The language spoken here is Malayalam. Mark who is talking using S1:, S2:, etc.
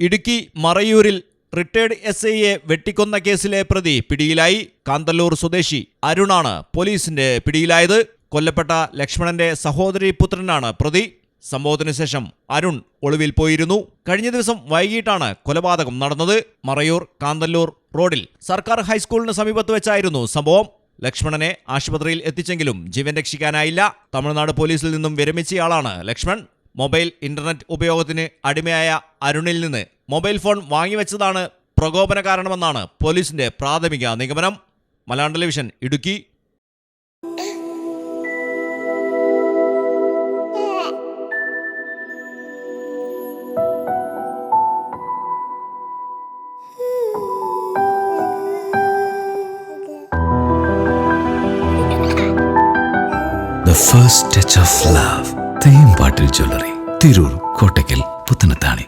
S1: ഇടുക്കി മറയൂരിൽ റിട്ടയർഡ് SIയെ വെട്ടിക്കൊന്ന കേസിലെ പ്രതി പിടിയിലായി. കാന്തല്ലൂർ സ്വദേശി അരുണാണ് പോലീസിന്റെ പിടിയിലായത്. കൊല്ലപ്പെട്ട ലക്ഷ്മണന്റെ സഹോദരി പുത്രനാണ് പ്രതി. സംഭവത്തിന് ശേഷം അരുൺ ഒളിവിൽ പോയിരുന്നു. കഴിഞ്ഞ ദിവസം വൈകിട്ടാണ് കൊലപാതകം നടന്നത്. മറയൂർ കാന്തല്ലൂർ റോഡിൽ സർക്കാർ ഹൈസ്കൂളിന് സമീപത്ത് വെച്ചായിരുന്നു സംഭവം. ലക്ഷ്മണനെ ആശുപത്രിയിൽ എത്തിച്ചെങ്കിലും ജീവൻ രക്ഷിക്കാനായില്ല. തമിഴ്നാട് പോലീസിൽ നിന്നും വിരമിച്ചയാളാണ് ലക്ഷ്മൺ. മൊബൈൽ ഇന്റർനെറ്റ് ഉപയോഗത്തിന് അടിമയായ അരുണിൽ നിന്ന് മൊബൈൽ ഫോൺ വാങ്ങിവെച്ചതാണ് പ്രകോപന കാരണമെന്നാണ് പോലീസിന്റെ പ്രാഥമിക നിഗമനം. Malayalam television, Idukki.
S2: The first touch of love. തേമ്പാട്ടിൽ jewellery, Tirur, Kottakkal, Puthanathani.